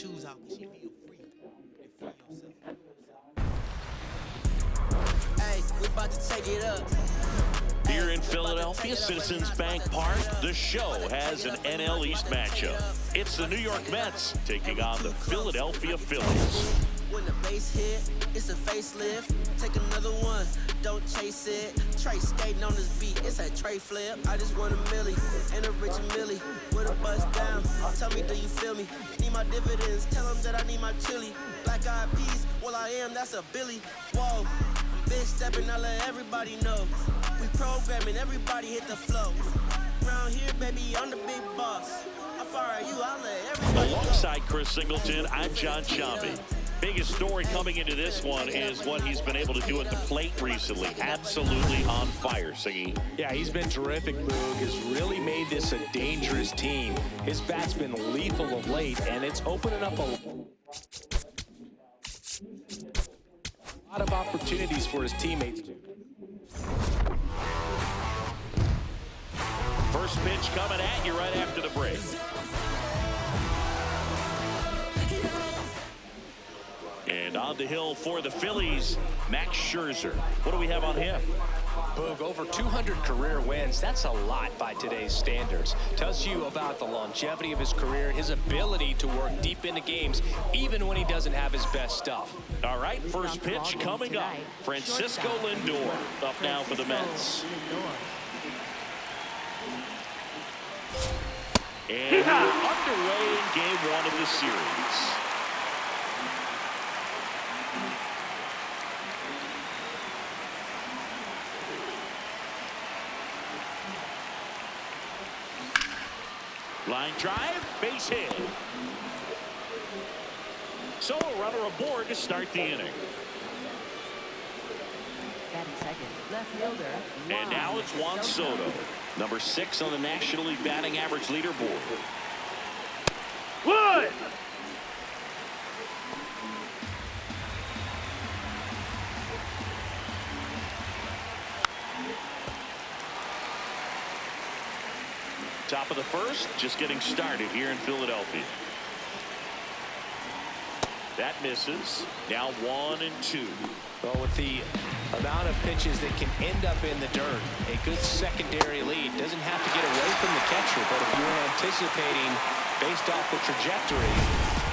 shoes out because you feel free and free yourself. Hey, we about to take it up. Here in Philadelphia, Citizens Bank Park, the show has an NL East matchup. It's the New York Mets taking on the Philadelphia Phillies. When the bass hit, it's a facelift. Take another one, don't chase it. Trey skating on this beat, it's a Trey flip. I just want a milli and a rich milli with a bust down. Tell me, do you feel me? Need my dividends, tell them that I need my chili. Black eyed peas, well I am, that's a Billy. Whoa, I'm big stepping, I let everybody know. We programming, everybody hit the flow. Around here, baby, I'm the big boss. I fire you, I let everybody go. Alongside Chris Singleton, I'm John Chambi. Biggest story coming into this one is what he's been able to do at the plate recently. Absolutely on fire, Siggy. Yeah, he's been terrific, Boog. Has really made this a dangerous team. His bat's been lethal of late, and it's opening up a lot of opportunities for his teammates. First pitch coming at you right after the break. And on the hill for the Phillies, Max Scherzer. What do we have on him? Boog, over 200 career wins. That's a lot by today's standards. Tells you about the longevity of his career, his ability to work deep into games, even when he doesn't have his best stuff. All right, first pitch coming up. Francisco Lindor up now for the Mets. And we're underway in game one of the series. Line drive, base hit. So a runner aboard to start the inning. Second, left fielder. And now it's Juan Soto, number 6 on the National League batting average leaderboard. Wood! Top of the first, just getting started here in Philadelphia. That misses. Now 1 and 2. Well, with the amount of pitches that can end up in the dirt, a good secondary lead doesn't have to get away from the catcher, but if you're anticipating based off the trajectory.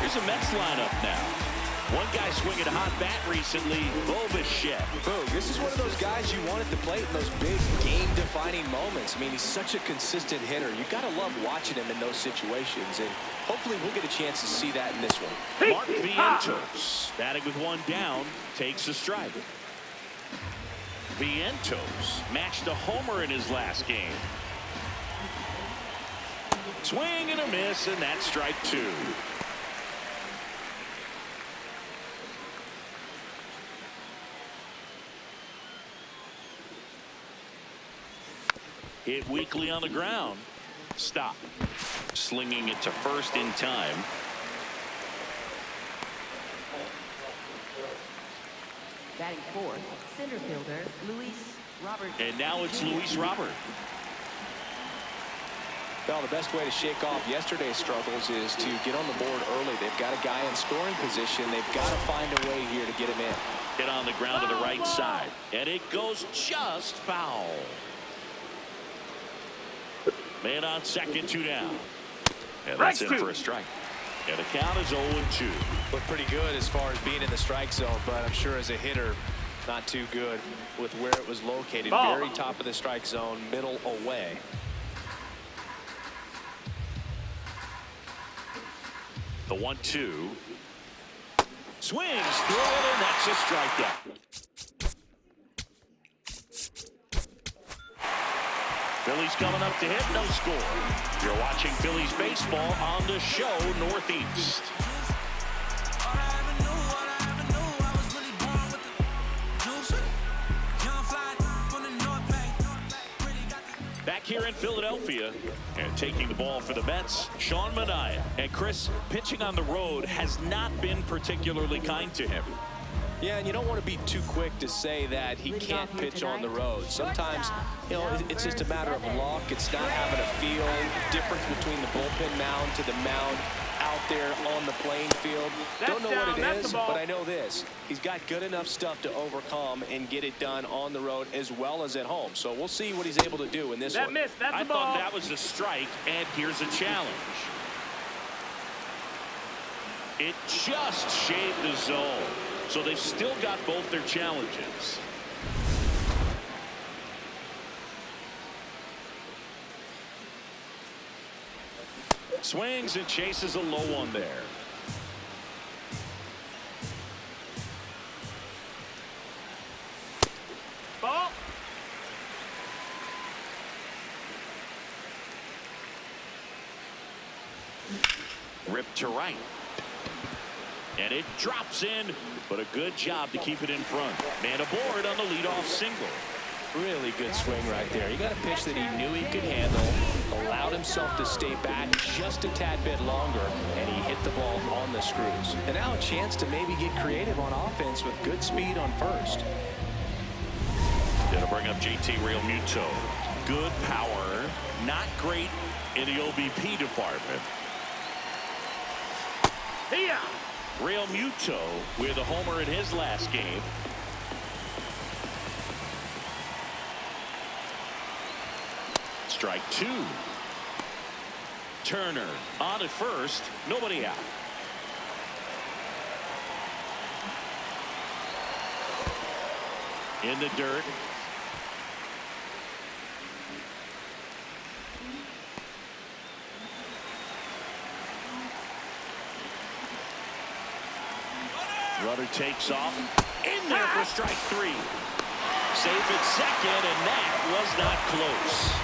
Here's a Mets lineup now. One guy swinging a hot bat recently, Bobichette. Boog, this is one of those guys you want at the plate in those big game-defining moments. I mean, he's such a consistent hitter. You got to love watching him in those situations, and hopefully we'll get a chance to see that in this one. Mark Vientos, batting with 1 down, takes a strike. Vientos matched a homer in his last game. Swing and a miss, and that's strike 2. Hit weakly on the ground. Stop. Slinging it to first in time. Batting fourth, center fielder Luis Robert. And now it's Luis Robert. Well, the best way to shake off yesterday's struggles is to get on the board early. They've got a guy in scoring position. They've got to find a way here to get him in. Hit on the ground to the right side. And it goes just foul. Man on second, 2 down. And that's in for a strike. And the count is 0-2. Looked pretty good as far as being in the strike zone, but I'm sure as a hitter, not too good with where it was located. Ball. Very top of the strike zone, middle away. The 1-2. Swings through it, and that's a strikeout. Phillies coming up to hit, no score. You're watching Phillies baseball on the show Northeast. Back here in Philadelphia, and taking the ball for the Mets, Sean Manaea. And Chris, pitching on the road has not been particularly kind to him. Yeah, and you don't want to be too quick to say that he can't pitch on the road. Sometimes, you know, it's just a matter of luck. It's not having a feel. Difference between the bullpen mound to the mound out there on the playing field. Don't know what it is, but I know this. He's got good enough stuff to overcome and get it done on the road as well as at home. So we'll see what he's able to do in this one. I thought that was a strike, and here's a challenge. It just shaved the zone. So they've still got both their challenges. Swings and chases a low one there. Ball. Ripped to right. And it drops in, but a good job to keep it in front. Man aboard on the leadoff single. Really good swing right there. He got a pitch that he knew he could handle, allowed himself to stay back just a tad bit longer, and he hit the ball on the screws. And now a chance to maybe get creative on offense with good speed on first. Gonna bring up JT Realmuto. Good power, not great in the OBP department. Here. Realmuto with a homer in his last game. Strike two. Turner on at first, nobody out. In the dirt. Runner takes off. In there for strike three. Safe at second, and that was not close.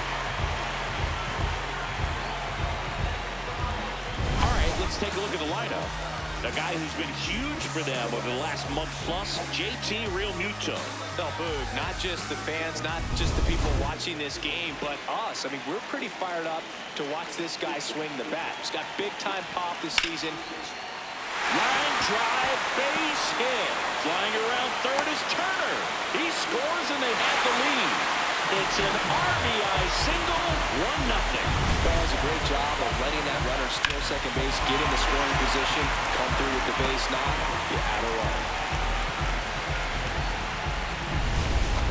All right, let's take a look at the lineup. The guy who's been huge for them over the last month plus, JT Realmuto. No, Boog, not just the fans, not just the people watching this game, but us. I mean, we're pretty fired up to watch this guy swing the bat. He's got big-time pop this season. Line drive, base hit. Flying around third is Turner. He scores and they have the lead. It's an RBI single, 1-0. Does a great job of letting that runner steal second base, get in the scoring position, come through with the base knock. You add a run.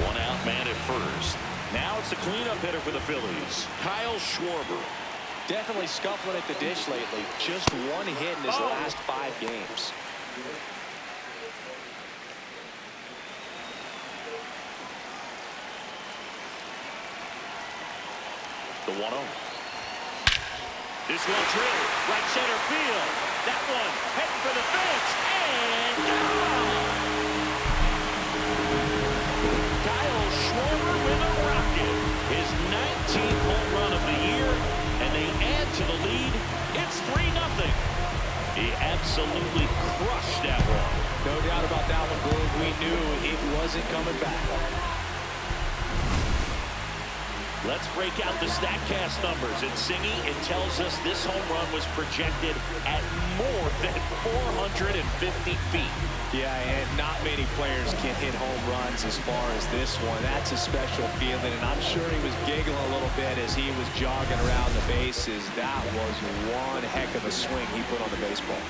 One out man at first. Now it's the cleanup hitter for the Phillies, Kyle Schwarber. Definitely scuffling at the dish lately. Just one hit in his last 5 games. The 1-0. This one drilled right center field. That one heading for the fence and gone. Kyle Schwarber with a rocket. His 19th home run of the year, and they add to the lead. It's 3-0. He absolutely crushed that one. No doubt about that one, Boog. We knew it wasn't coming back. Let's break out the StatCast numbers. In Singy, it tells us this home run was projected at more than 450 feet. Yeah, and not many players can hit home runs as far as this one. That's a special feeling, and I'm sure he was giggling a little bit as he was jogging around the bases. That was one heck of a swing he put on the baseball.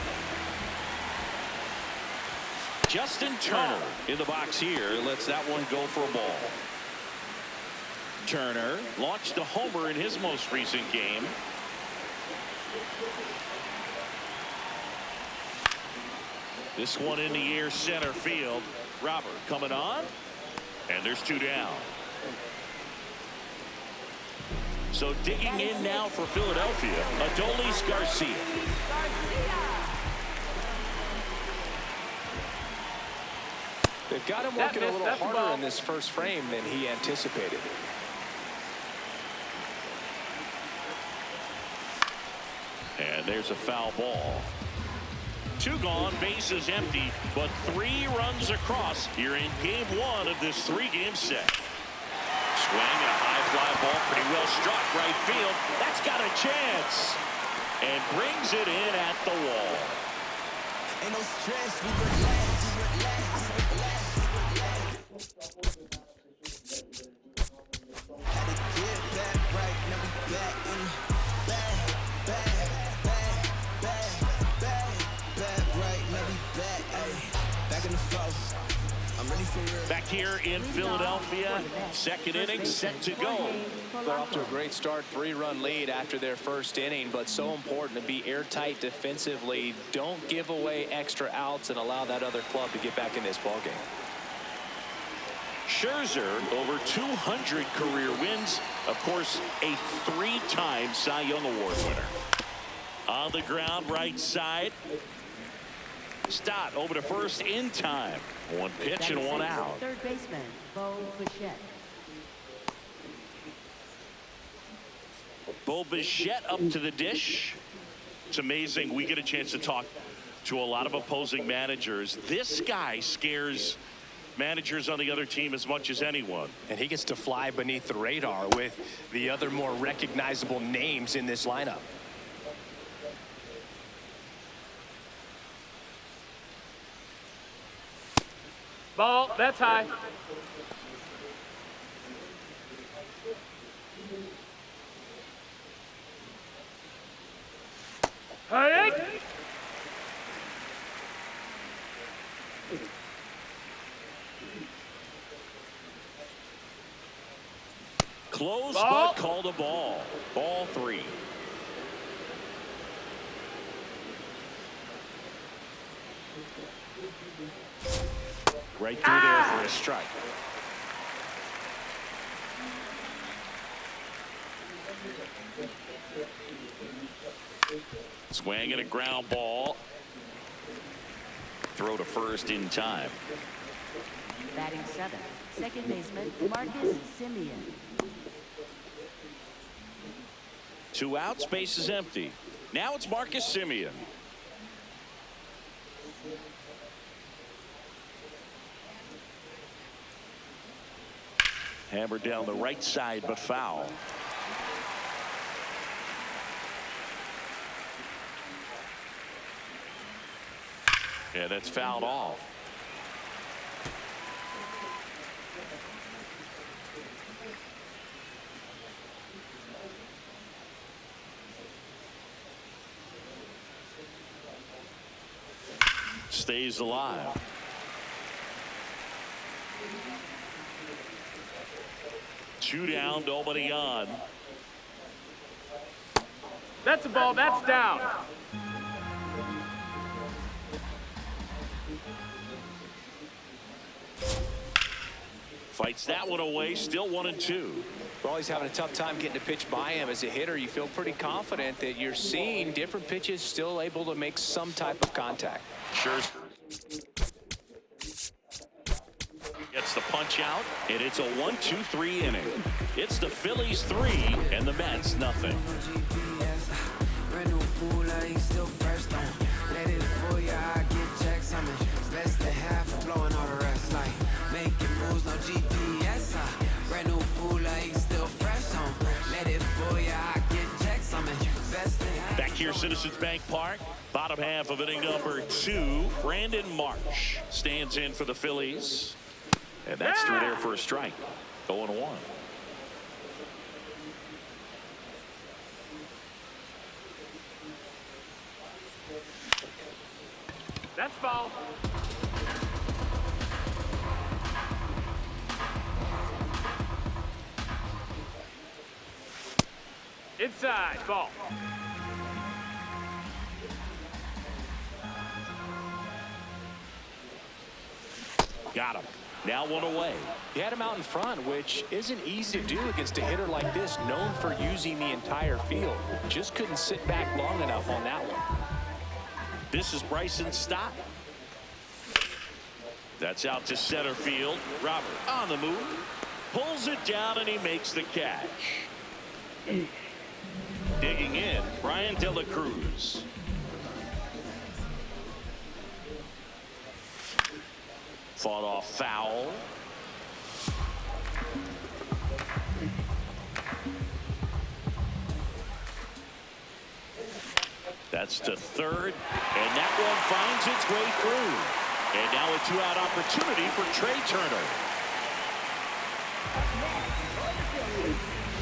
Justin Turner in the box here lets that one go for a ball. Turner launched a homer in his most recent game. This one in the air center field. Robert coming on, and there's 2 down. So digging in now for Philadelphia, Adolis Garcia. They've got him working a little harder in this first frame than he anticipated. And there's a foul ball. 2 gone, bases empty, but 3 runs across here in game 1 of this 3-game set. Swing and a high fly ball, pretty well struck right field. That's got a chance. And brings it in at the wall. Ain't no stress, we relax, we relax, we relax. Had to get that right, now we back in. Back. back in the fourth. I'm ready for real. Back here in Philadelphia, second inning set to go. They're off to a great start, 3-run lead after their first inning, but so important to be airtight defensively. Don't give away extra outs and allow that other club to get back in this ballgame. Scherzer, over 200 career wins. Of course, a 3-time Cy Young Award winner. On the ground, right side. Stott over to first in time. One pitch and one out. Third baseman, Bo Bichette. Bo Bichette up to the dish. It's amazing. We get a chance to talk to a lot of opposing managers. This guy scares managers on the other team as much as anyone. And he gets to fly beneath the radar with the other more recognizable names in this lineup. Ball, that's high. Hey! Close, ball. but called a ball. Ball 3. Right through there for a strike. Swing and a ground ball. Throw to first in time. Batting 7th, second baseman, Marcus Semien. 2 outs, base is empty. Now it's Marcus Semien. Hammered down the right side, but foul. Yeah, that's fouled off. Stays alive. Two down, nobody on. That's a ball, that's down. Fights that one away, still 1-2. Well, he's having a tough time getting a pitch by him. As a hitter, you feel pretty confident that you're seeing different pitches still able to make some type of contact. Scherzer gets the punch out, and it's a 1-2-3 inning. It's the Phillies 3 and the Mets nothing. Back here, Citizens Bank Park, bottom half of inning number 2. Brandon Marsh stands in for the Phillies, and that's through there for a strike. 0-1. That's foul. Inside, ball. Got him. Now one away. He had him out in front, which isn't easy to do against a hitter like this, known for using the entire field. Just couldn't sit back long enough on that one. This is Bryson Stott. That's out to center field. Robert on the move. Pulls it down and he makes the catch. Digging in, Brian De La Cruz. Fought off foul. That's to third, and that one finds its way through. And now a 2-out opportunity for Trey Turner.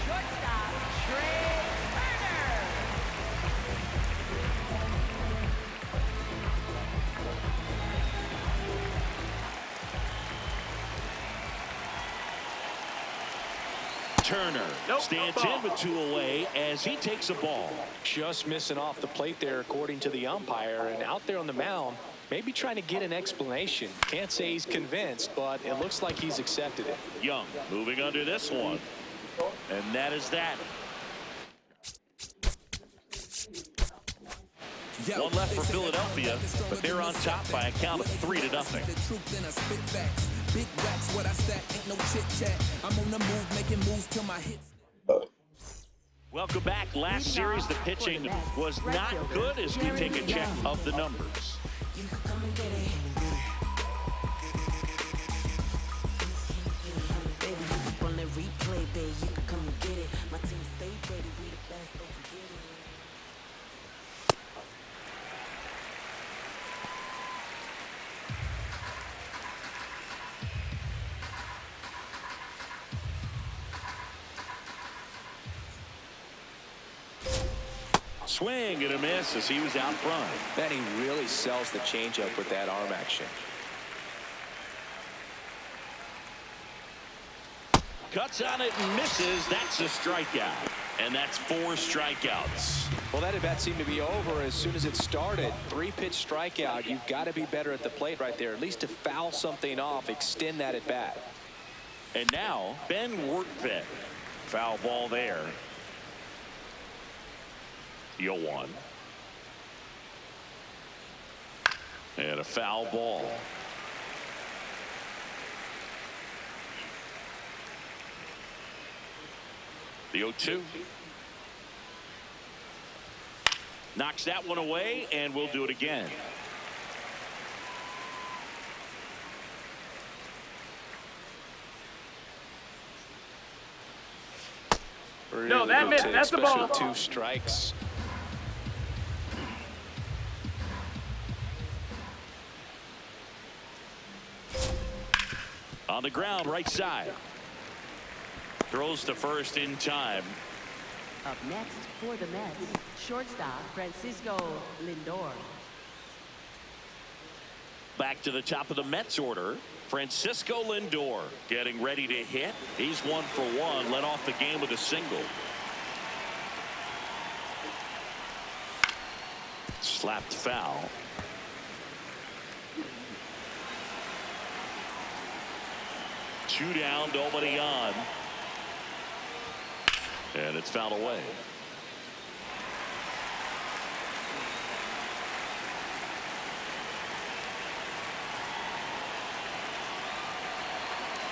Shortstop, Trey Turner. Turner stands in with 2 away as he takes a ball. Just missing off the plate there, according to the umpire, and out there on the mound, maybe trying to get an explanation. Can't say he's convinced, but it looks like he's accepted it. Young moving under this one, and that is that. One left for Philadelphia, but they're on top by a count of 3-0. Big racks, what I stack, ain't no chit chat. I'm on the move, making moves till my hits. Welcome back. Last series, the pitching was not good as we take a check of the numbers. You can come and get it. Baby, you can on that replay, baby. You can come and get it. My team stay ready, we the best, don't forget it. Swing and a miss as he was out front. Man, he really sells the changeup with that arm action. Cuts on it and misses. That's a strikeout. And that's 4 strikeouts. Well, that at bat seemed to be over as soon as it started. 3-pitch strikeout. You've got to be better at the plate right there, at least to foul something off, extend that at bat. And now Ben Workvet. Foul ball there. 0-1. And a foul ball. The 0-2. Knocks that one away, and we'll do it again. No, that missed. That's the ball. 2 strikes. On the ground, right side. Throws to first in time. Up next for the Mets, shortstop Francisco Lindor. Back to the top of the Mets order. Francisco Lindor getting ready to hit. He's 1 for 1. Led off the game with a single. Slapped foul. Two down, nobody on. And it's fouled away.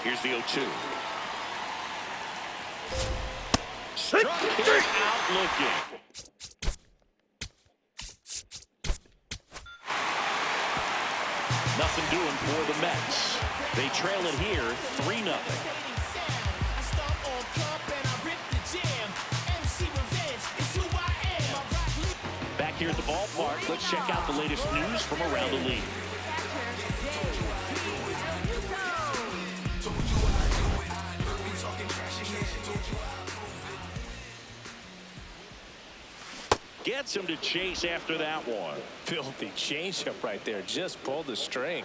Here's the 0-2. Struck him out looking. Nothing doing for the Mets. They trail it here 3-0. Back here at the ballpark, let's check out the latest news from around the league. Gets him to chase after that one. Filthy changeup right there. Just pulled the string.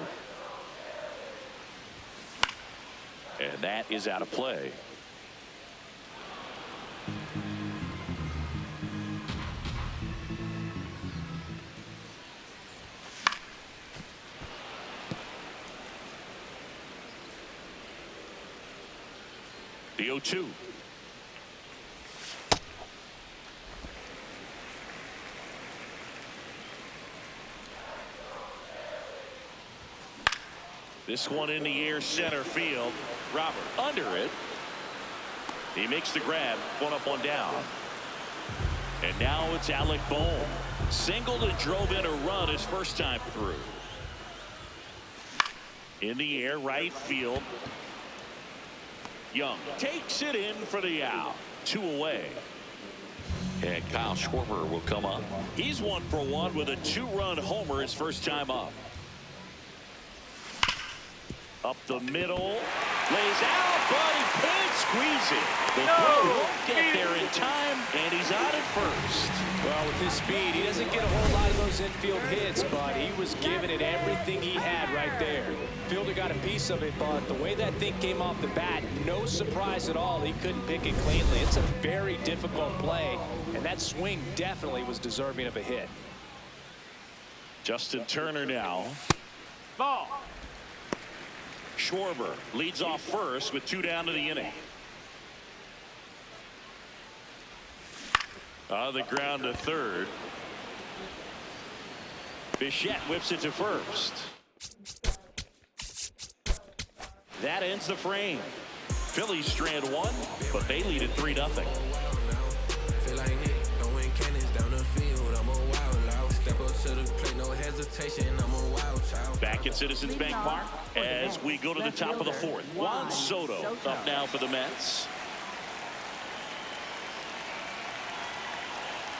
And that is out of play. The 0-2. This one in the air, center field. Robert under it. He makes the grab. 1 up, 1 down. And now it's Alec Bohm. Singled and drove in a run his first time through. In the air, right field. Young takes it in for the out. 2 away. And Kyle Schwarber will come up. He's 1 for 1 with a 2-run homer his first time up. Up the middle, lays out, but he can't squeeze it. The throw won't get there in time, And he's out at first. Well, with his speed, he doesn't get a whole lot of those infield hits, but he was giving it everything he had right there. Fielder got a piece of it, but the way that thing came off the bat, no surprise at all. He couldn't pick it cleanly. It's a very difficult play, and that swing definitely was deserving of a hit. Justin Turner now. Ball. Schwarber leads off first with 2 down to the inning. On the ground to third. Bichette whips it to first. That ends the frame. Phillies strand 1, but they lead at 3-0. Back at Citizens Bank Park as we go to the top of the 4th. Juan Soto up now for the Mets.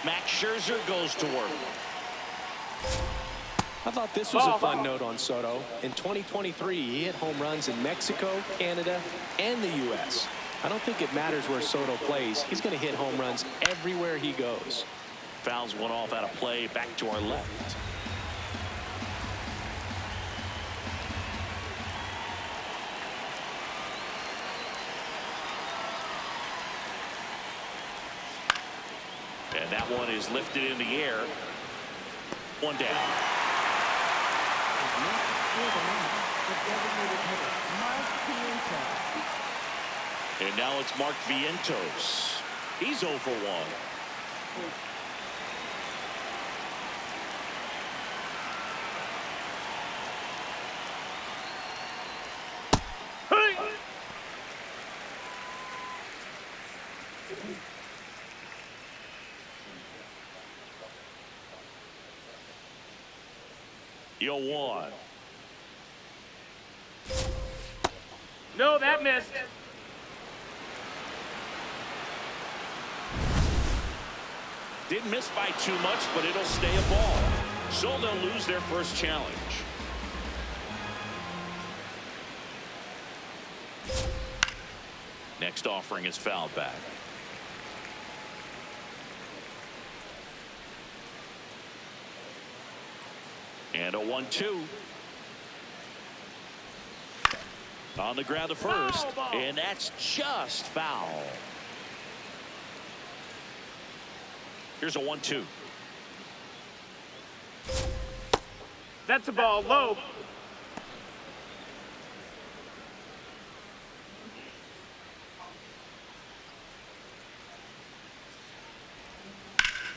Max Scherzer goes to work. I thought this was a fun note on Soto. In 2023, he hit home runs in Mexico, Canada, and the U.S. I don't think it matters where Soto plays. He's going to hit home runs everywhere he goes. Fouls one off out of play, back to our left. And that one is lifted in the air. 1 down. And now it's Mark Vientos. He's 0 for 1. Yo, 1. No, that missed. Didn't miss by too much, but it'll stay a ball. So they'll lose their first challenge. Next offering is fouled back. And a 1-2. On the ground to first, and that's just foul. Here's a 1-2. That's a ball low.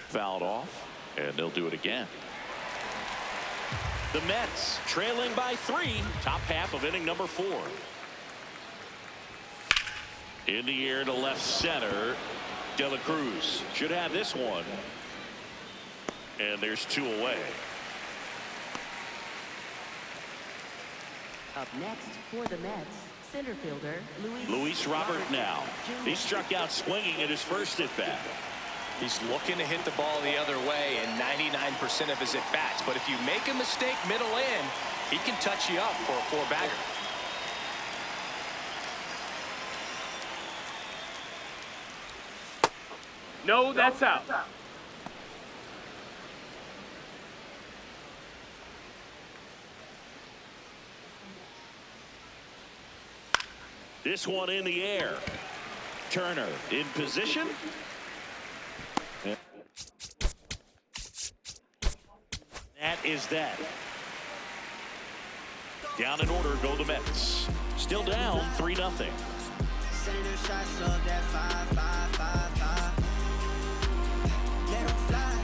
Fouled off, and they'll do it again. The Mets trailing by 3, top half of inning number 4. In the air to left center. De La Cruz should have this one. And there's 2 away. Up next for the Mets, center fielder Luis Robert now. He struck out swinging at his first at bat. He's looking to hit the ball the other way in 99% of his at-bats. But if you make a mistake middle in, he can touch you up for a 4-bagger. No, that's out. This one in the air. Turner in position. That is that. Down in order go the Mets. Still down 3-0. Senator shots up that 5-5-5-5. Let 'em fly.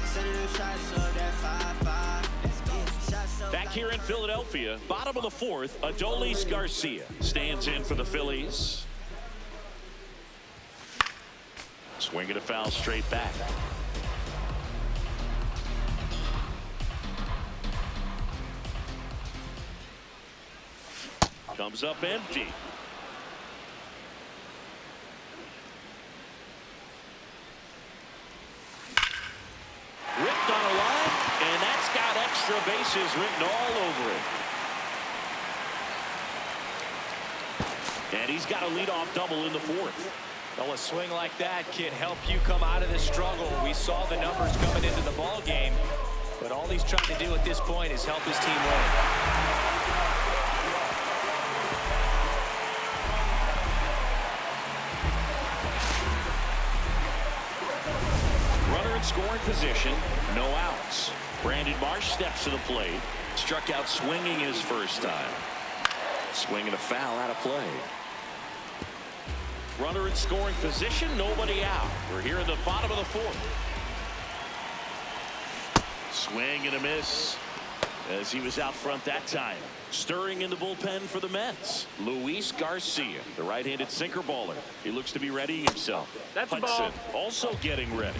Senator shots up that 5-5. Back here in Philadelphia, bottom of the 4th, Adolis Garcia stands in for the Phillies. Swinging a foul straight back. Comes up empty. Ripped on a line, and that's got extra bases written all over it. And he's got a leadoff double in the 4th. Well, a swing like that can help you come out of the struggle. We saw the numbers coming into the ball game, but all he's trying to do at this point is help his team win. Runner in scoring position, no outs. Brandon Marsh steps to the plate. Struck out swinging his first time. Swinging a foul out of play. Runner in scoring position, nobody out. We're here in the bottom of the fourth. Swing and a miss as he was out front that time. Stirring in the bullpen for the Mets, Luis Garcia, the right-handed sinker baller. He looks to be readying himself. That's a Hudson ball. also getting ready.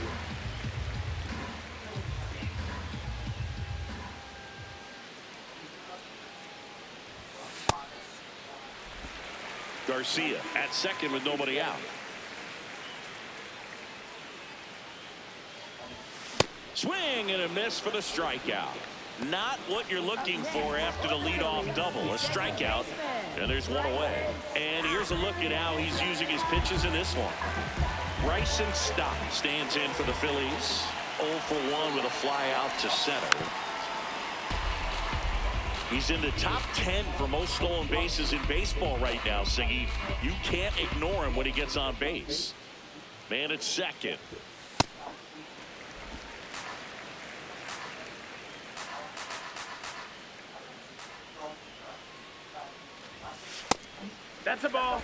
Garcia at second with nobody out. Swing and a miss for the strikeout. Not what you're looking for after the leadoff double. A strikeout, and there's one away. And here's a look at how he's using his pitches in this one. Bryson Stott stands in for the Phillies. 0 for 1 with a fly out to center. He's in the top 10 for most stolen bases in baseball right now, Siggy. You can't ignore him when he gets on base. Man at second. That's a ball.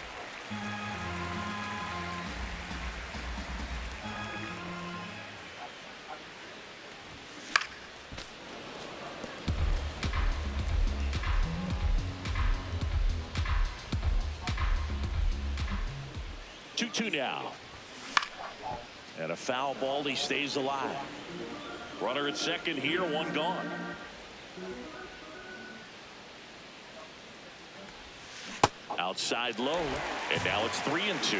2-2 now. And a foul ball. He stays alive. Runner at second here, one gone. Outside low, and now it's 3-2.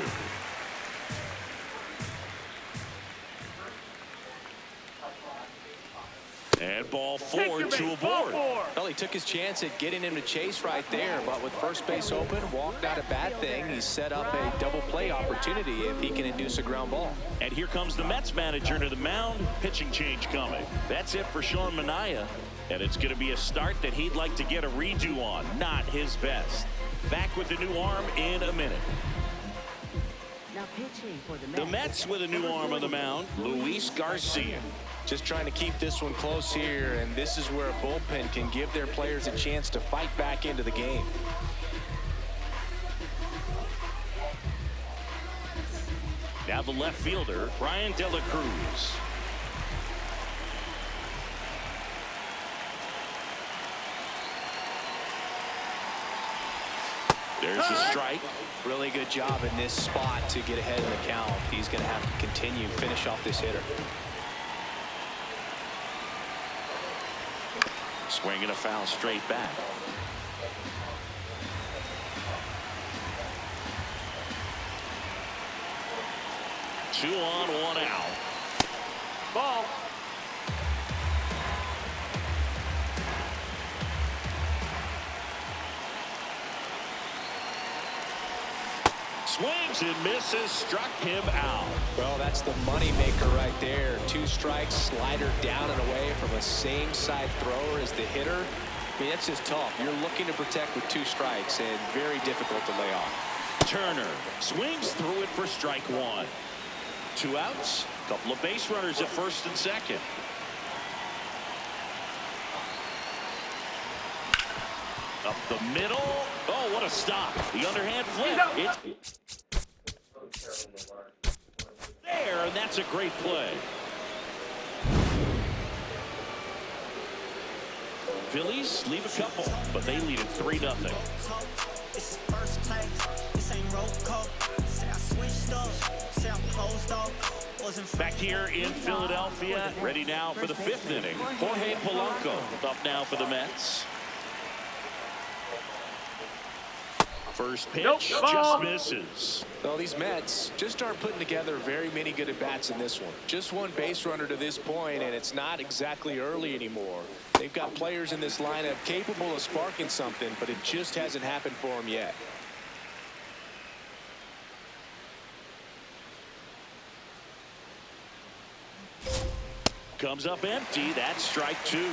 And ball 4, 2 aboard. Well, he took his chance at getting him to chase right there, but with first base open, walked not a bad thing. He set up a double play opportunity if he can induce a ground ball. And here comes the Mets manager to the mound. Pitching change coming. That's it for Sean Manaea. And it's going to be a start that he'd like to get a redo on. Not his best. Back with the new arm in a minute. Now pitching for The Mets with a new arm on the mound, Luis Garcia. Just trying to keep this one close here, and this is where a bullpen can give their players a chance to fight back into the game. Now the left fielder, Brian De La Cruz. There's a strike. Really good job in this spot to get ahead of the count. He's going to have to continue finish off this hitter. Swinging a foul straight back. Two on, one out. Ball. Swings and misses, struck him out. Well, that's the money maker right there. 2 strikes, slider down and away from a same side thrower as the hitter. I mean, that's just tough. You're looking to protect with 2 strikes and very difficult to lay off. Turner swings through it for strike 1. 2 outs, couple of base runners at first and second. Up the middle. Oh, what a stop. The underhand flip. It's there, and that's a great play. Phillies leave a couple, but they lead it 3-0. This is first place. This ain't roll call. Say I switched up. Say I'm closed off. Wasn't Back here in Philadelphia, ready now for the 5th inning. Jorge Polanco up now for the Mets. First pitch, Nope. just misses. Well, these Mets just aren't putting together very many good at-bats in this one. Just 1 base runner to this point, and it's not exactly early anymore. They've got players in this lineup capable of sparking something, but it just hasn't happened for them yet. comes up empty. That's strike two.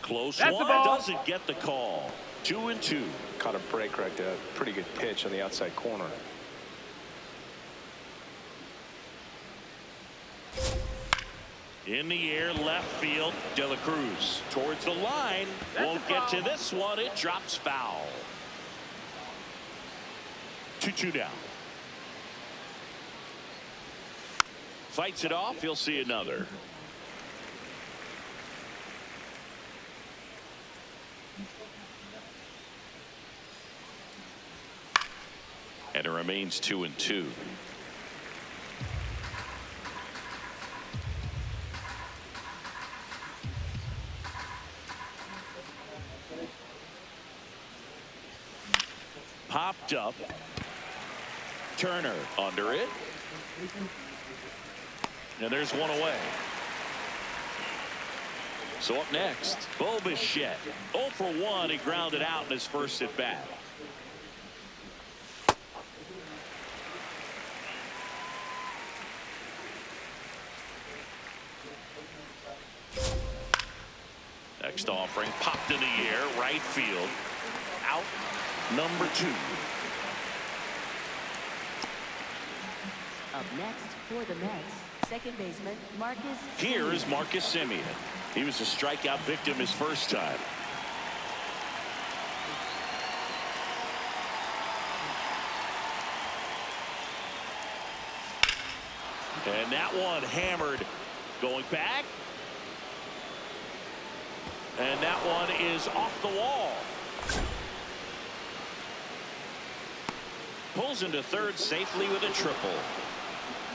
Close That's one. the ball. Doesn't get the call. 2-2. Caught a break right there. Pretty good pitch on the outside corner. In the air, left field. De La Cruz towards the line. Won't get to this one. It drops foul. 2-2 down. Fights it off. He'll see another. And it remains 2-2. Popped up. Turner under it. And there's one away. So up next, Bo Bichette. 0 for 1. He grounded out in his first at bat. Next offering popped in the air, right field. Out number 2. Up next for the Mets, second baseman Marcus. Here is Marcus Semien. He was a strikeout victim his first time. And that one hammered. Going back. And that one is off the wall. Pulls into third safely with a triple.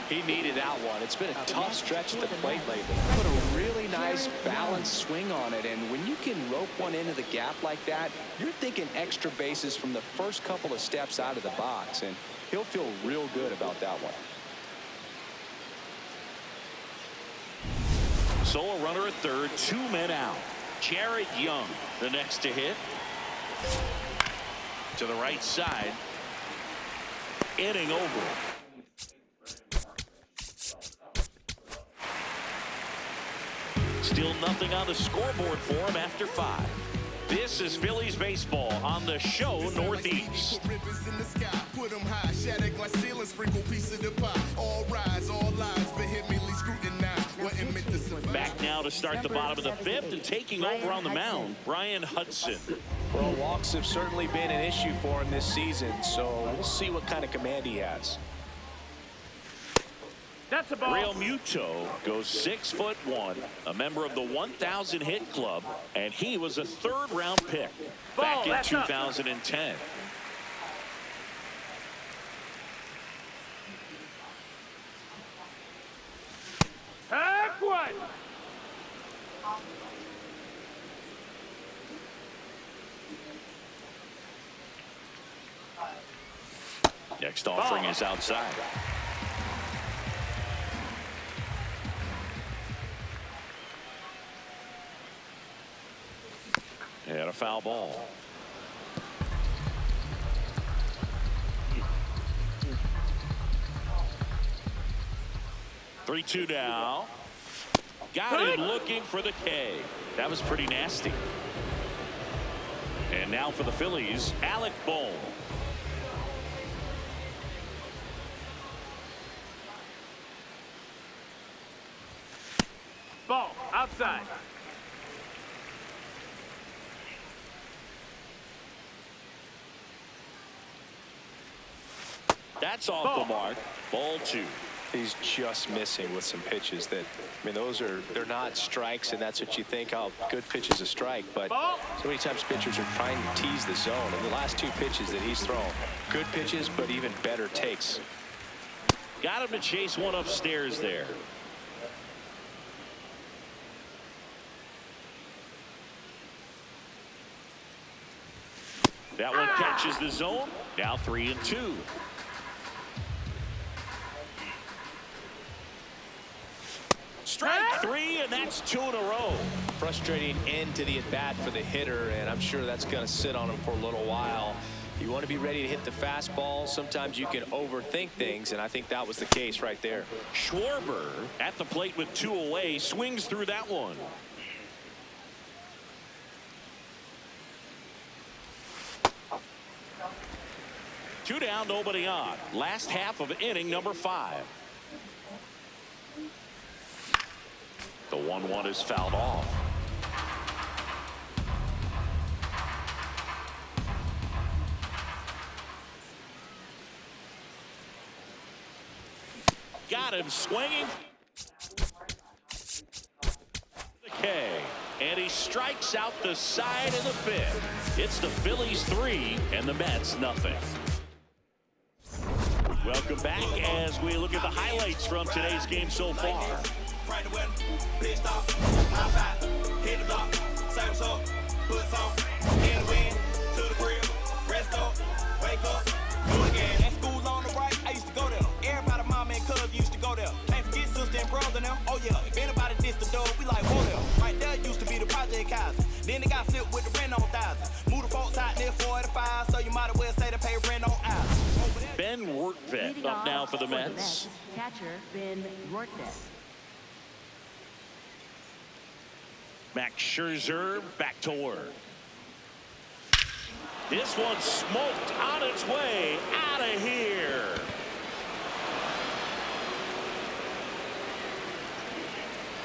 He needed that one. It's been a tough stretch at the plate lately. Put a really nice balanced swing on it, and when you can rope one into the gap like that, you're thinking extra bases from the first couple of steps out of the box, and he'll feel real good about that one. So a runner at third, 2 men out. Jared Young, the next to hit. To the right side. Inning over. Still nothing on the scoreboard for him after 5. This is Phillies baseball on the show Northeast. Put them high, shatter glass ceiling, sprinkle piece of the pie. All rise, all lies, vehemently scrutinized. Wasn't meant to survive. Back now to start the bottom of the 5th and taking over on the mound, Brian Hudson. Well, walks have certainly been an issue for him this season, so we'll see what kind of command he has. That's a ball. Real Muto goes 6'1", a member of the 1,000 hit club, and he was a 3rd round pick back in 2010. Heck what? Next offering is outside. And a foul ball. Three-two now. Got him looking for the K. That was pretty nasty. And now for the Phillies, Alec Bohm. Ball outside. That's off the mark. Ball 2. He's just missing with some pitches that, I mean, they're not strikes, and that's what you think, oh, good pitch is a strike, but so many times pitchers are trying to tease the zone, and the last 2 pitches that he's thrown, good pitches, but even better takes. Got him to chase one upstairs there. That one catches the zone. Now 3-2. Strike three, and that's 2 in a row. Frustrating end to the at-bat for the hitter, and I'm sure that's going to sit on him for a little while. You want to be ready to hit the fastball. Sometimes you can overthink things, and I think that was the case right there. Schwarber at the plate with 2 away, swings through that one. Two down, nobody on. Last half of inning number 5. The 1-1 is fouled off. Got him swinging. The K. And he strikes out the side of the 5th. It's the Phillies 3 and the Mets nothing. Welcome back as we look at the highlights from today's game so far. Right to win, pit stop, hop out, hit the block, say what's up, put some, in the wind, to the crib, rest up, wake up, do it again. That school on the right, I used to go there. Everybody, mama and cuz used to go there. Can't forget sister and brother now. Oh yeah, if anybody dissed the door, we like, whoa there. Right there used to be the project houses. Then they got flipped with the rent on thousands. Move the folks out near 45, so you might as well say they pay rent on out. Ben Rortvedt up now for the Mets. Catcher Ben Rortvedt. Max Scherzer back to work. This one smoked on its way out of here.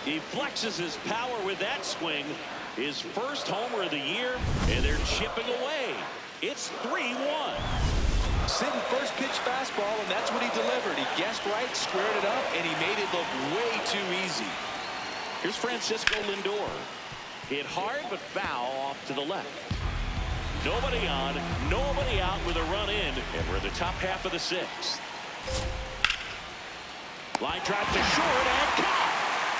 He flexes his power with that swing. His first homer of the year, and they're chipping away. It's 3-1. Sitting first pitch fastball, and that's what he delivered. He guessed right, squared it up, and he made it look way too easy. Here's Francisco Lindor. Hit hard but foul off to the left. Nobody on, nobody out with a run in, and we're in the top half of the 6th. Line drive to short and caught.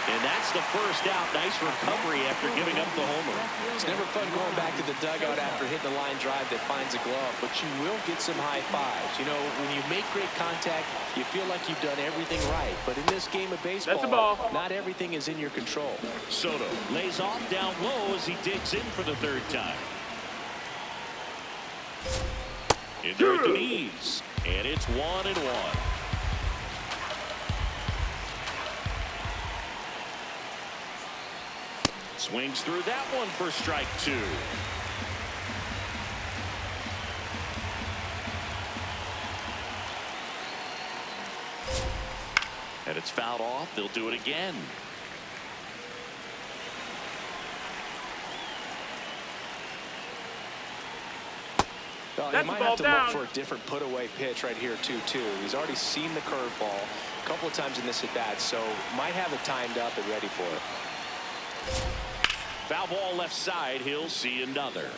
And that's the first out. Nice recovery after giving up the homer. It's never fun going back to the dugout after hitting a line drive that finds a glove, but you will get some high fives. You know, when you make great contact, you feel like you've done everything right. But in this game of baseball, that's a ball. Not everything is in your control. Soto lays off down low as he digs in for the 3rd time. In there at the knees, and it's 1-1. Swings through that one for strike 2. And it's fouled off. They'll do it again. Well, he might have to look for a different put-away pitch right here, too. He's already seen the curveball a couple of times in this at-bat, so might have it timed up and ready for it. Foul ball left side. He'll see another.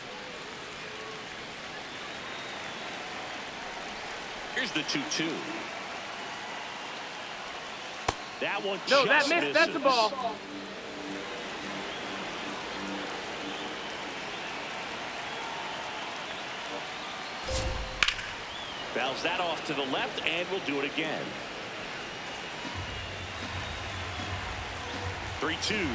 Here's the 2-2. That one No, just that missed. misses. That's the ball. Fouls that off to the left, and we'll do it again. 3-2.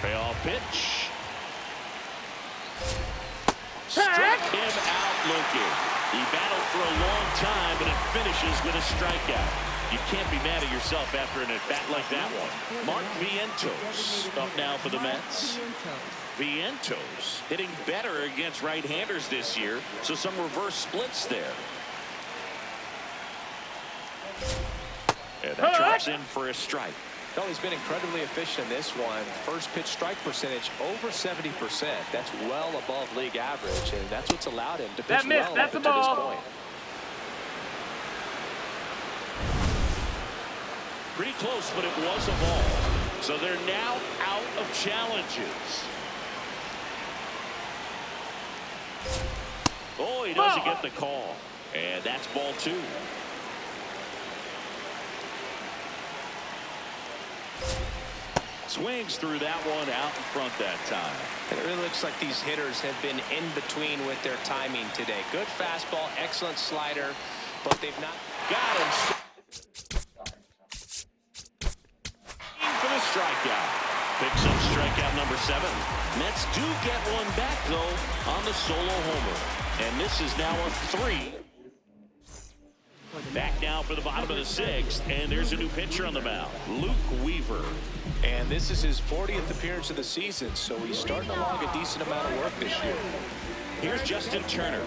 Payoff pitch. Struck him out looking. He battled for a long time, but it finishes with a strikeout. You can't be mad at yourself after an at-bat like that one. Mark Vientos up now for the Mets. Vientos hitting better against right-handers this year, so some reverse splits there. And that drops in for a strike. Well, he's been incredibly efficient in this one. First pitch strike percentage over 70%. That's well above league average, and that's what's allowed him to pitch well up to this point. Pretty close, but it was a ball. So they're now out of challenges. Oh, he doesn't get the call. And that's ball 2. Swings through that one out in front that time. And it really looks like these hitters have been in between with their timing today. Good fastball, excellent slider, but they've not got him. For the strikeout. Picks up strikeout number 7. Mets do get one back, though, on the solo homer. And this is now a 3. Back now for the bottom of the 6th, and there's a new pitcher on the mound, Luke Weaver. And this is his 40th appearance of the season, so he's starting to log a decent amount of work this year. Here's Justin Turner.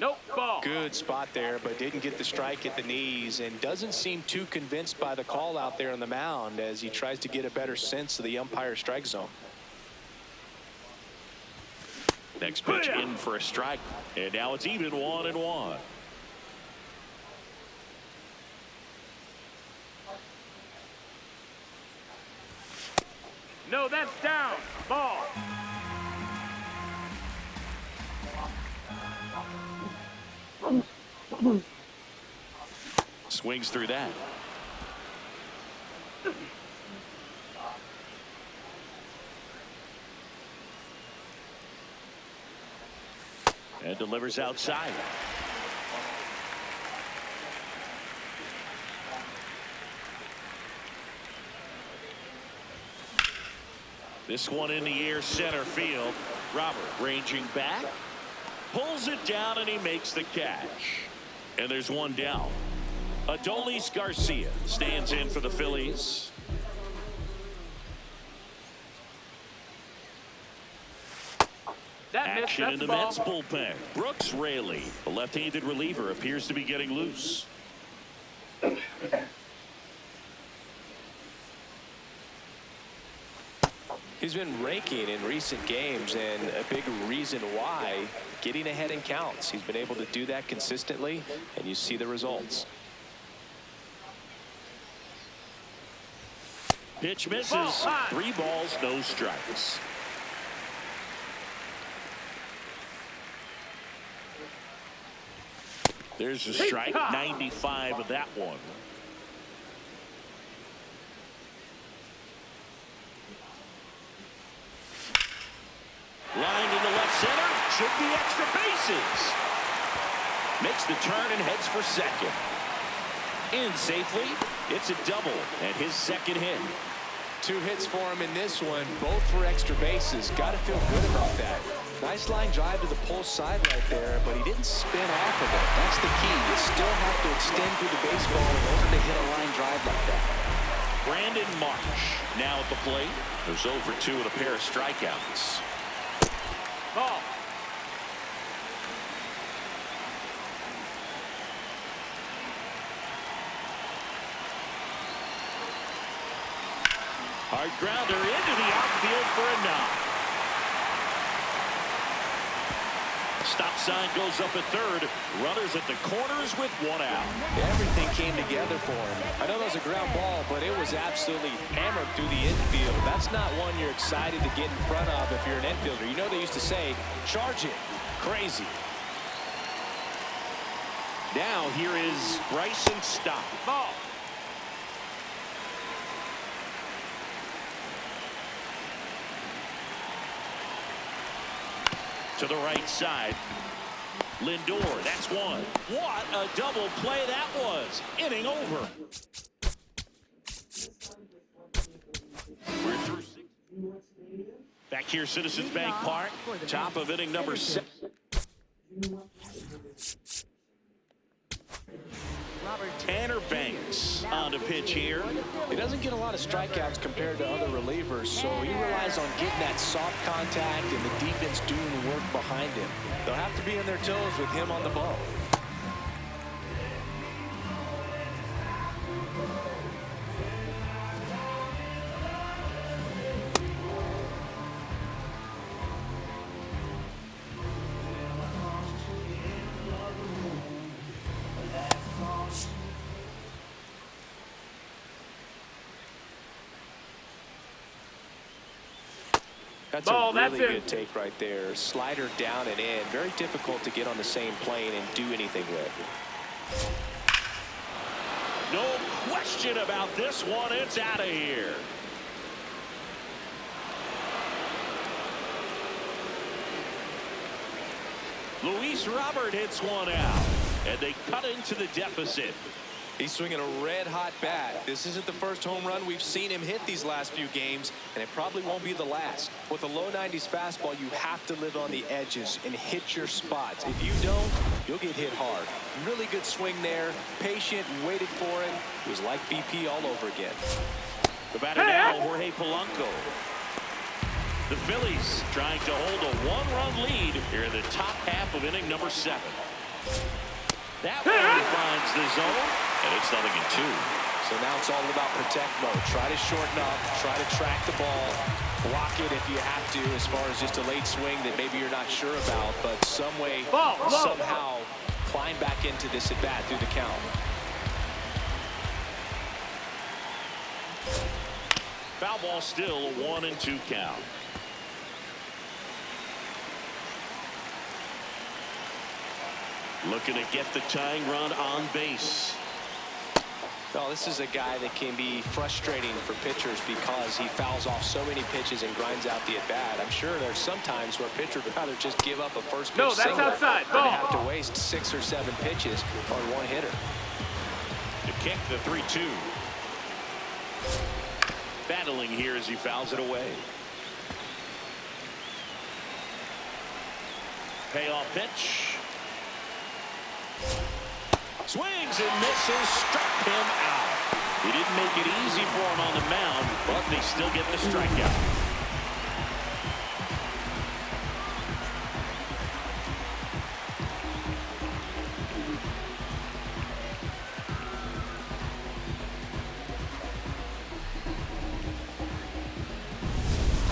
Nope, ball. Good spot there, but didn't get the strike at the knees and doesn't seem too convinced by the call out there on the mound as he tries to get a better sense of the umpire strike zone. Next pitch in for a strike, and now it's even 1-1. No, that's down. Ball. Swings through that. And delivers outside. This one in the air, center field. Robert ranging back, pulls it down, and he makes the catch. And there's one down. Adolis Garcia stands in for the Phillies. Action in the Mets bullpen. Brooks Raley, the left-handed reliever, appears to be getting loose. He's been raking in recent games, and a big reason why, getting ahead in counts. He's been able to do that consistently, and you see the results. Pitch misses. 3 balls, no strikes. There's a strike. 95 of that one. Lined into left center. Should be extra bases. Makes the turn and heads for second. In safely. It's a double and his second hit. 2 hits for him in this one, both for extra bases. Got to feel good about that. Nice line drive to the pole side right there, but he didn't spin off of it. That's the key. You still have to extend through the baseball in order to hit a line drive like that. Brandon Marsh now at the plate. There's 0 for 2 with a pair of strikeouts. Ball. Hard grounder into the outfield for a knock. Stop sign goes up at third. Runners at the corners with 1 out. Everything came together for him. I know that was a ground ball, but it was absolutely hammered through the infield. That's not one you're excited to get in front of if you're an infielder. You know they used to say, charge it. Crazy. Now here is Bryson Stott. Ball. To the right side. Lindor, that's one. What a double play that was. Inning over. We're through 6. Back here, Citizens Bank Park. Top of inning number 6. Tanner Banks on to pitch here. He doesn't get a lot of strikeouts compared to other relievers, so he relies on getting that soft contact and the defense doing the work behind him. They'll have to be on their toes with him on the ball. That's Ball, a that's really it. good take right there. Slider down and in. Very difficult to get on the same plane and do anything with. No question about this one. It's out of here. Luis Robert hits one out, and they cut into the deficit. He's swinging a red-hot bat. This isn't the first home run we've seen him hit these last few games, and it probably won't be the last. With a low 90s fastball, you have to live on the edges and hit your spots. If you don't, you'll get hit hard. Really good swing there. Patient, waited for it. It was like BP all over again. The batter now, Jorge Polanco. The Phillies trying to hold a one-run lead here in the top half of inning number 7. That one finds the zone, and it's 0-2. So now it's all about protect mode. Try to shorten up, try to track the ball, block it if you have to, as far as just a late swing that maybe you're not sure about, but somehow climb back into this at bat through the count. Foul ball, still a 1-2 count. Looking to get the tying run on base. Well, this is a guy that can be frustrating for pitchers because he fouls off so many pitches and grinds out the at-bat. I'm sure there's some times where pitchers would rather just give up a first pitch single outside. than to have to waste 6 or 7 pitches on one hitter. To kick the 3-2. Battling here as he fouls it away. Payoff pitch. Swings and misses, struck him out. He didn't make it easy for him on the mound, but they still get the strikeout.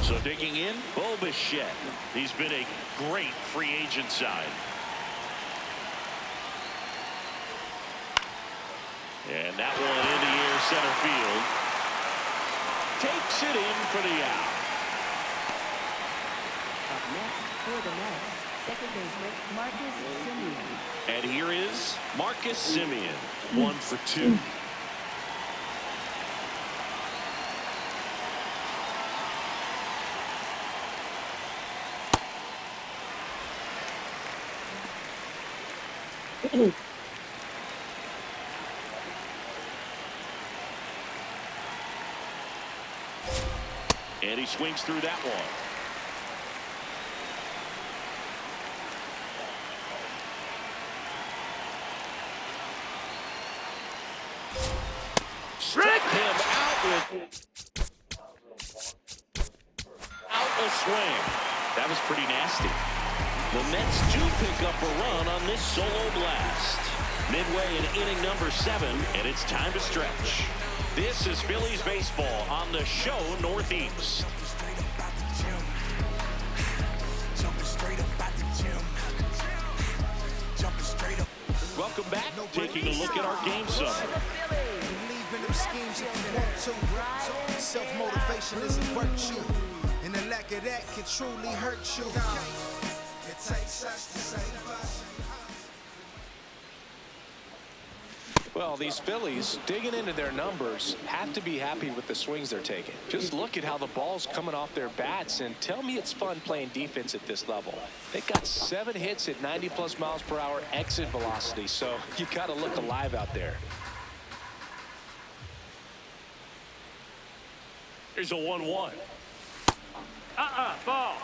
So digging in, Bo Bichette. He's been a great free agent sign. And that one in the air, center field. Takes it in for the out. Up next for the Mets, second baseman Marcus Semien. And here is Marcus Semien, 1 for 2. And he swings through that one. Struck him out a swing. That was pretty nasty. The Mets do pick up a run on this solo blast. Midway in inning number 7, and it's time to stretch. This is Phillies baseball on the show Northeast. Welcome back. Taking a look at our game summary. Believe in them schemes if you want to. Self-motivation is a virtue, and the lack of that can truly hurt you. It takes us to save us. Well, these Phillies, digging into their numbers, have to be happy with the swings they're taking. Just look at how the ball's coming off their bats, and tell me it's fun playing defense at this level. They got 7 hits at 90+ miles per hour exit velocity, so you got to look alive out there. Here's a 1-1. Ball.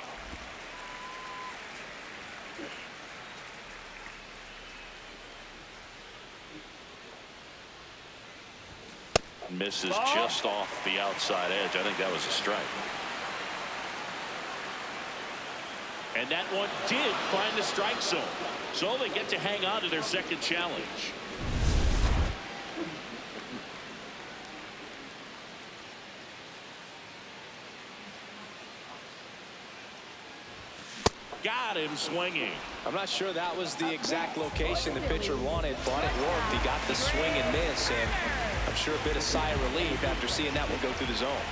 Misses just off the outside edge. I think that was a strike. And that one did find the strike zone. So they get to hang on to their second challenge. Got him swinging. I'm not sure that was the exact location the pitcher wanted, but it worked. He got the swing and miss, and I'm sure a bit of sigh of relief after seeing that one go through the zone.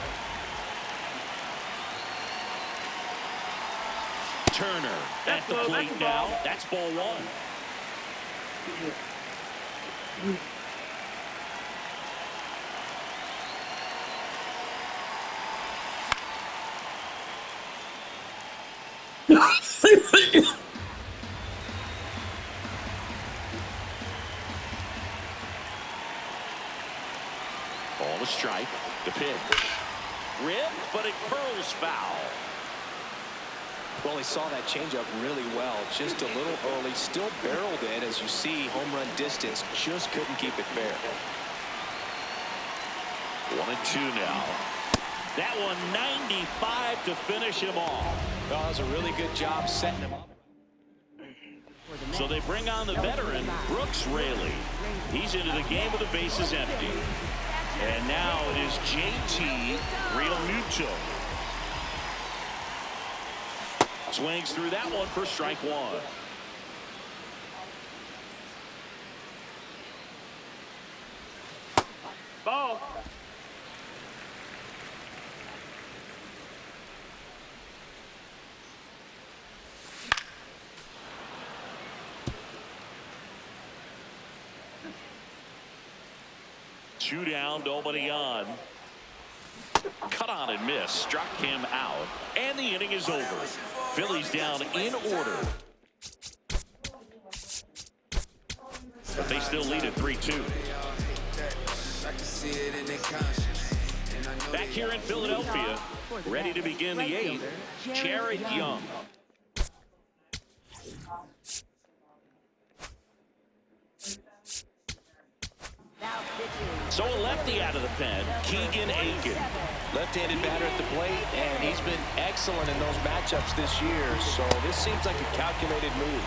plate now. That's ball one. Ball a strike. The pitch. Rip, but it curls foul. Well, he saw that changeup really well. Just a little early. Still barreled in. As you see, home run distance. Just couldn't keep it fair. 1-2 now. That one 95 to finish him off. Well, that was a really good job setting him up. So they bring on the veteran, Brooks Raley. He's into the game with the bases empty. And now it is JT Realmuto. Swings through that one for strike one. Ball. Two down, nobody on. Cut on and miss. Struck him out. And the inning is over. Phillies down in order. But they still lead at 3-2. Back here in Philadelphia, ready to begin the eighth, Jared Young. So a lefty out of the pen, Keegan Aiken. Left-handed batter at the plate, and he's been excellent in those matchups this year. So this seems like a calculated move.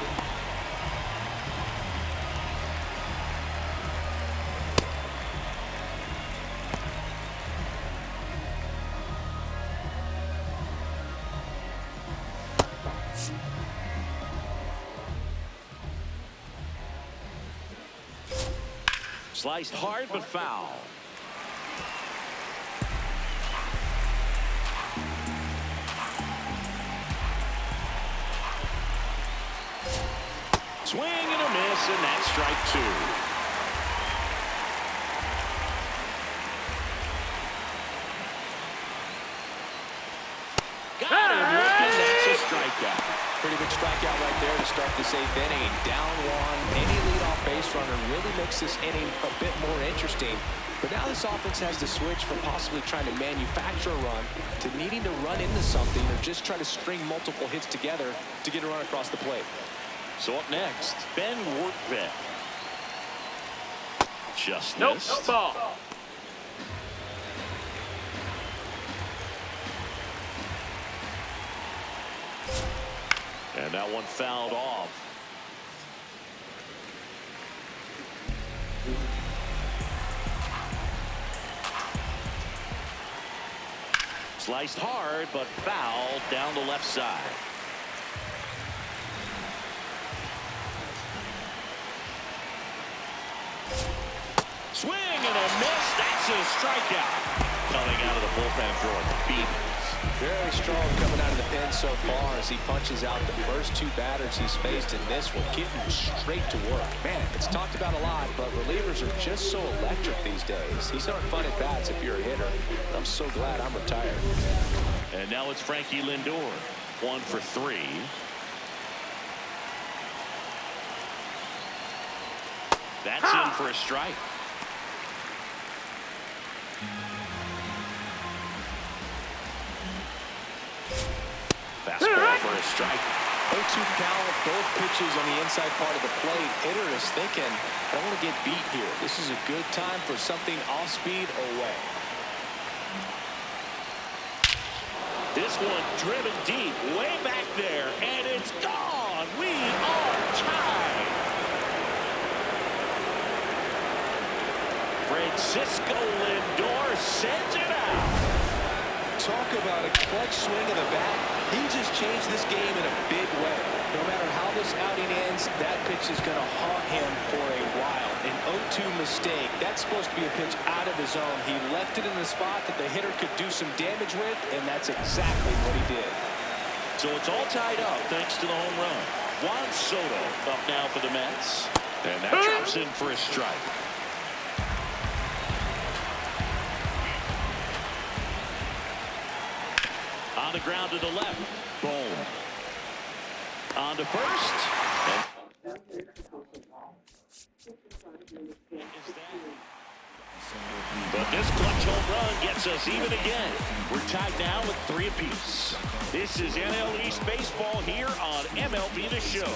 Sliced hard but foul. Swing and a miss, and that's strike two. Got him looking, that's a strikeout. Pretty big strikeout right there to start this eighth inning. Down one. Any leadoff base runner really makes this inning a bit more interesting. But now this offense has to switch from possibly trying to manufacture a run to needing to run into something or just try to string multiple hits together to get a run across the plate. So up next, Ben Workvet. Just Nope. missed. Ball. And that one fouled off. Sliced hard, but fouled down the left side. Swing and a miss. That's a strikeout. Coming out of the bullpen throwing the beat. Very strong coming out of the pen so far as he punches out the first two batters he's faced in this one, getting straight to work. Man, it's talked about a lot, but relievers are just so electric these days. These aren't fun at bats if you're a hitter. I'm so glad I'm retired. And now it's Frankie Lindor. 1 for 3. That's in for a strike. Fastball for a strike. 0-2 count, both pitches on the inside part of the plate. Hitter is thinking, I don't want to get beat here. This is a good time for something off speed away. This one driven deep, way back there, and it's gone. We are tied. Francisco Lindor sends it out. Talk about a clutch swing of the bat. He just changed this game in a big way. No matter how this outing ends, that pitch is going to haunt him for a while. An 0-2 mistake. That's supposed to be a pitch out of his zone. He left it in the spot that the hitter could do some damage with, and that's exactly what he did. So it's all tied up thanks to the home run. Juan Soto up now for the Mets. And that drops in for a strike. On the ground to the left. Boom. On to first. But this clutch home run gets us even again. We're tied now with 3 apiece. This is NL East Baseball here on MLB The Show.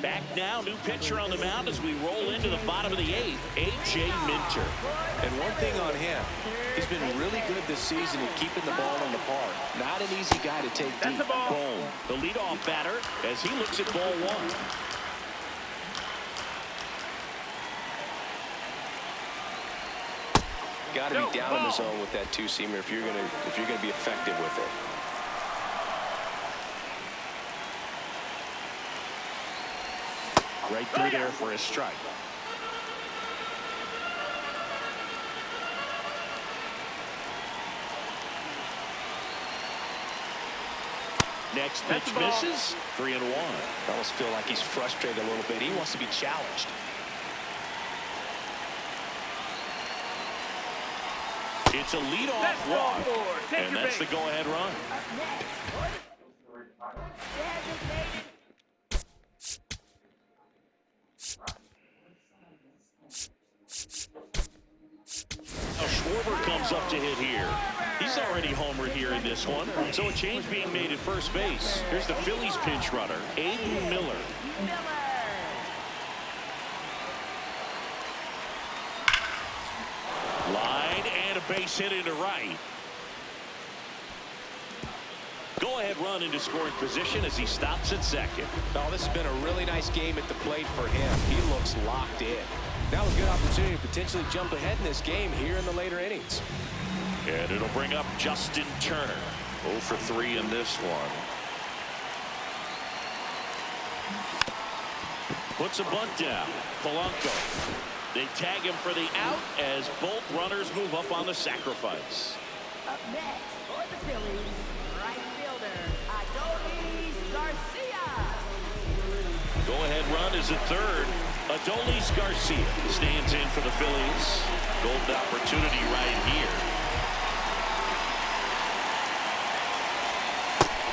Back now, new pitcher on the mound as we roll into the bottom of the 8th, A.J. Minter. And one thing on him, he's been really good this season at keeping the ball in the park. Not an easy guy to take deep. Boom. The leadoff batter as he looks at ball 1. Got to be down in the zone with that two-seamer if you're gonna be effective with it. Right through there for a strike. Next pitch misses. 3-1. I almost feel like he's frustrated a little bit. He wants to be challenged. It's a leadoff walk, and that's the go-ahead run. Now Schwarber comes up to hit here. He's already homered here in this one, so a change being made at first base. Here's the Phillies pinch runner, Aiden Miller. Line and a base hit into right. Go-ahead run into scoring position as he stops at second. Oh, this has been a really nice game at the plate for him. He looks locked in. Now a good opportunity to potentially jump ahead in this game here in the later innings. And it'll bring up Justin Turner. 0 for 3 in this one. Puts a bunt down. Polanco. They tag him for the out as both runners move up on the sacrifice. Up next for the Phillies, right fielder, Adolis Garcia. Go-ahead run is a third. Adolis Garcia stands in for the Phillies. Golden opportunity right here.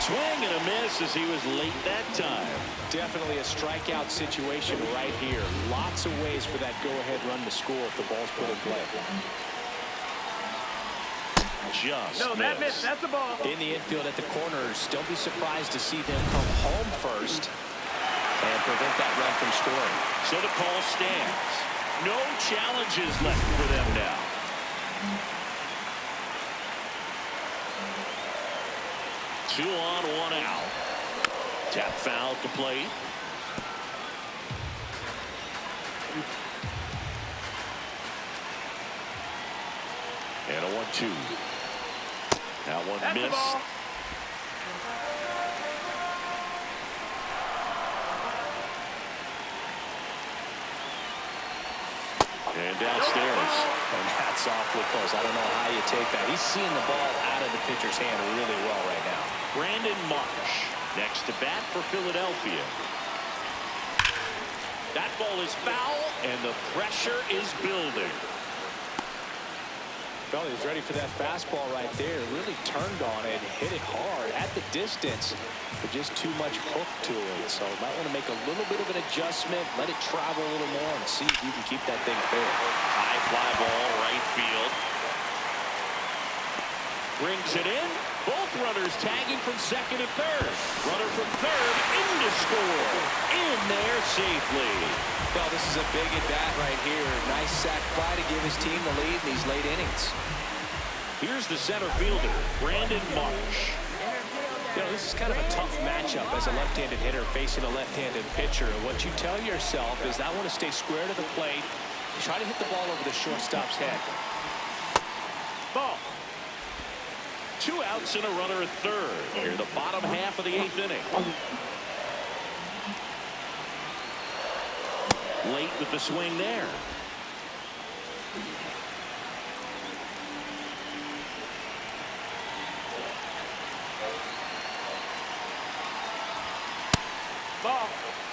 Swing and a miss as he was late that time. Definitely a strikeout situation right here. Lots of ways for that go-ahead run to score if the ball's put in play. That missed. That's the ball. In the infield at the corners, don't be surprised to see them come home first and prevent that run from scoring. So the call stands. No challenges left for them now. Two on, 1 out. Tap foul to plate. And a 1-2. That one missed. And downstairs. And that's awfully close. I don't know how you take that. He's seeing the ball out of the pitcher's hand really well right now. Brandon Marsh next to bat for Philadelphia. That ball is foul, and the pressure is building. Well, he was ready for that fastball right there. Really turned on it, hit it hard at the distance, but just too much hook to it. So might want to make a little bit of an adjustment, let it travel a little more, and see if you can keep that thing fair. High fly ball, right field. Brings it in. Both runners tagging from second and third. Runner from third in to score. In there safely. Well, this is a big at-bat right here. Nice sac fly to give his team the lead in these late innings. Here's the center fielder, Brandon Marsh. You know, this is kind of a tough matchup as a left-handed hitter facing a left-handed pitcher. And what you tell yourself is I want to stay square to the plate, try to hit the ball over the shortstop's head. Ball. 2 outs and a runner at third. Here, the bottom half of the 8th inning. Late with the swing there. Ball.